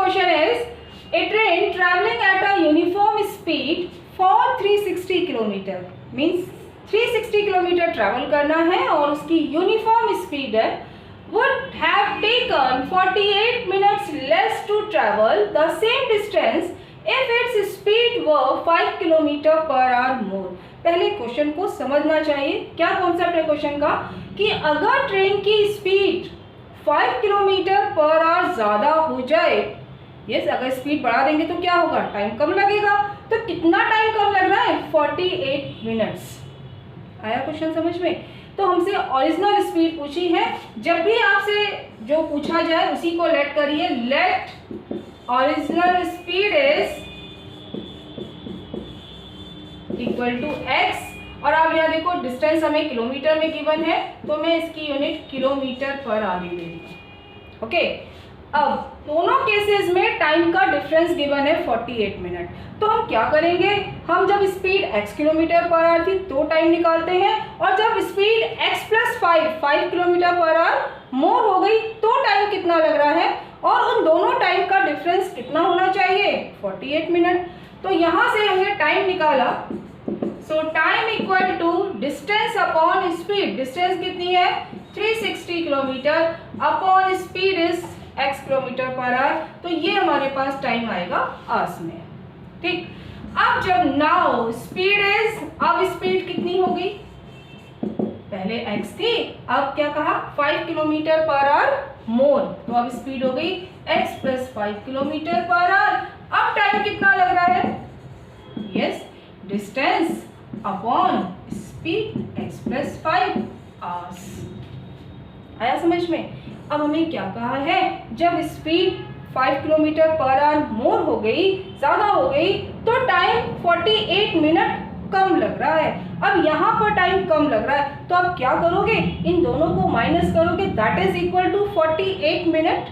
Question is a train travelling at a uniform speed for 360 kilometre, means 360 kilometre travel करना है और उसकी uniform speed है, would have taken 48 minutes less to travel the same distance if its speed were 5 kilometre per hour more. पहले क्वेश्चन को समझना चाहिए, क्या कॉन्सेप्ट है क्वेश्चन का कि अगर ट्रेन की स्पीड 5 किलोमीटर पर आवर ज़्यादा हो जाए, यस, अगर स्पीड बढ़ा देंगे तो क्या होगा, टाइम कम लगेगा। तो कितना टाइम कम लग रहा है, 48 मिनट्स। आया क्वेश्चन समझ में? तो हमसे ओरिजिनल स्पीड पूछी है। जब भी आपसे जो पूछा जाए उसी को लेट करिए, let original speed is equal to X. और अब यहाँ देखो डिस्टेंस हमें किलोमीटर में गिवन है तो मैं इसकी यूनिट किलोमीटर पर आगे ले रही हूँ। ओके, अब दोनों केसेस में टाइम का डिफरेंस गिवन है 48 मिनट। तो हम क्या करेंगे, हम जब speed x kilometre per hour थी तो टाइम निकालते हैं, और जब speed x plus 5 kilometre per hour more हो गई तो टाइम कितना लग रहा है, और उन दोनों टाइम का डिफरेंस कितना होना चाहिए, 48 मिनट। तो यहाँ से हमने टाइम निकाला, so time equal to distance upon speed. Distance कितनी है, 360 kilometre upon speed is x kilometre per hour, तो ये हमारे पास टाइम आएगा आवर्स में। ठीक, अब जब नाउ स्पीड इज, अब स्पीड कितनी हो गई, पहले x थी, अब क्या कहा 5 किलोमीटर पर आवर मोर, तो अब स्पीड हो गई x plus 5 kilometre per our. अब टाइम कितना लग रहा है, yes, distance upon speed x plus 5 hours. आया समझ में? अब हमें क्या कहा है, जब speed 5 kilometre per hour more हो गई, ज़्यादा हो गई, तो टाइम 48 मिनट कम लग रहा है। अब यहाँ पर टाइम कम लग रहा है तो अब क्या करोगे, इन दोनों को माइनस करोगे, that is equal to 48 minute.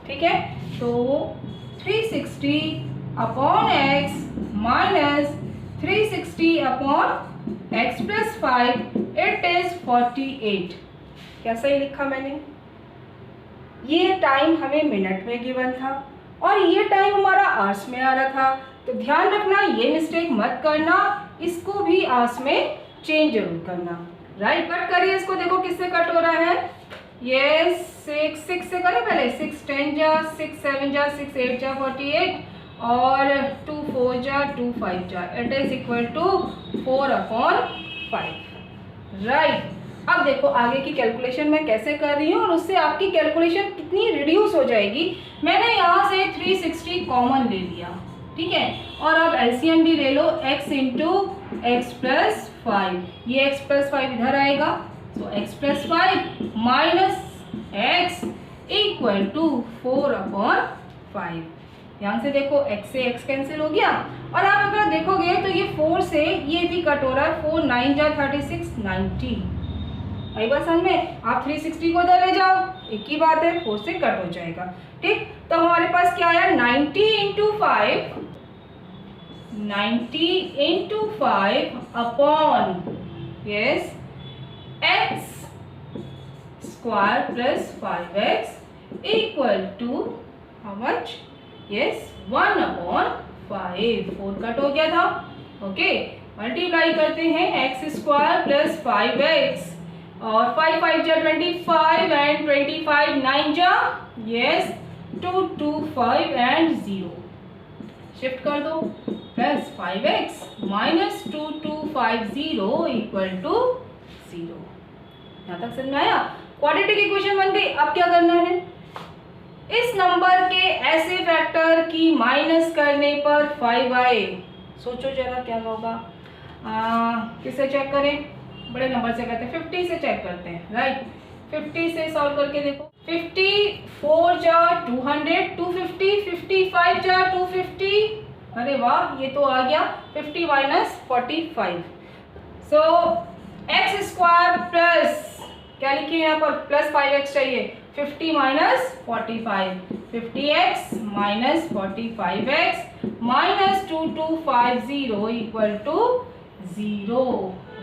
ठीक है, तो 360 upon X minus 360 upon X plus 5, it is 48। क्या सही लिखा मैंने? ये टाइम हमें मिनट में गिवन था और ये टाइम हमारा आवर्स में आ रहा था, तो ध्यान रखना ये मिस्टेक मत करना, इसको भी आवर्स में चेंज जरूर करना। राइट, कट करिए इसको, देखो किससे कट हो रहा है, ये 6 से करें पहले, 6 10 जा, 6 7 जा, 6 8 जा 48, और 2 4 जा, 2 5 जा, it is equal to 4 upon 5। Right, अब देखो आगे की कैलकुलेशन मैं कैसे कर रही हूँ और उससे आपकी कैलकुलेशन कितनी रिड्यूस हो जाएगी। मैंने यहाँ से 360 कॉमन ले लिया, ठीक है, और अब एलसीएम भी ले लो, x इंटू एक्स प्लस 5, ये x प्लस 5 इधर आएगा, तो x plus 5 minus X equal to 4 upon 5। ध्यान से देखो, x से x कैंसिल हो गया, और आप अगर देखोगे तो ये 4 से ये भी कट हो रहा है, 4 9 जा 36, 90। आई बात समझ में? आप 360 को इधर ले जाओ, एक ही बात है, 4 से कट हो जाएगा। ठीक, तो हमारे पास क्या आया, 90 into 5, 90 into 5 upon yes X square plus 5x equal to how much, yes 1 upon 5। 4 cut हो गया था। ओके, मल्टीप्लाई करते हैं x स्क्वायर प्लस 5x, और 5 5 जा 25 एंड 25 9 जा, यस 2 2 5 एंड 0, शिफ्ट कर दो, plus 5x minus 2 2 5 0 equal to 0। यहाँ तक समझ में आया? क्वाड्रेटिक इक्वेशन बन गई। अब क्या करना है, इस नंबर के ऐसे फैक्टर की माइनस करने पर 5 आए, सोचो जरा क्या होगा। किससे चेक करें, बड़े नंबर से करते हैं, 50 से चेक करते हैं। राइट, 50 से सॉल्व करके देखो, 54 जा 200, 250, 55 जा 250, अरे वाह ये तो आ गया, 50 minus 45। So X square plus क्या लिखिए यहाँ पर, प्लस 5x चाहिए, 50 minus 45, 50x minus 45x minus 2250 equal to 0।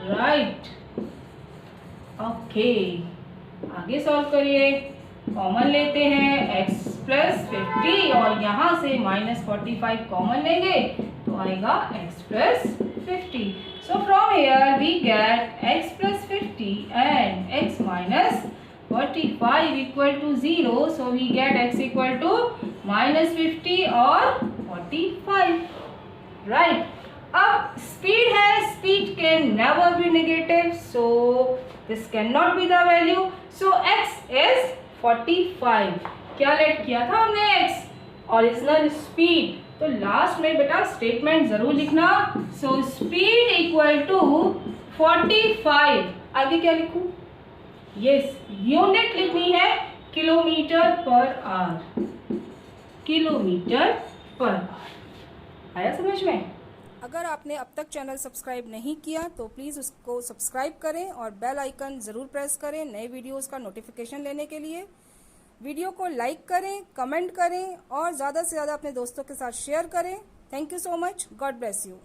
Right, okay, आगे सॉल्व करिए, कॉमन लेते हैं, x प्लस 50 और यहाँ से -45 कॉमन लेंगे तो आएगा x plus 50. So from here we get x plus 50 and x minus 45 equal to 0. So we get x equal to -50 और 45. Right. अब speed है, speed can never be negative. So this cannot be the value. So x is 45. क्या late किया था हमने x? Original speed. तो last में बेटा स्टेटमेंट जरूर लिखना. So speed equal to 45. आगे क्या लिखूं? यस, यूनिट लिखनी है kilometre per our. Kilometre per our. आया समझ में? अगर आपने अब तक चैनल सब्सक्राइब नहीं किया तो प्लीज़ उसको सब्सक्राइब करें और बेल आइकन ज़रूर प्रेस करें नए वीडियोस का नोटिफिकेशन लेने के लिए. वीडियो को लाइक करें, कमेंट करें और ज़्यादा से ज़्यादा अपने दोस्तों के साथ शेयर करें. Thank you so much. God bless you.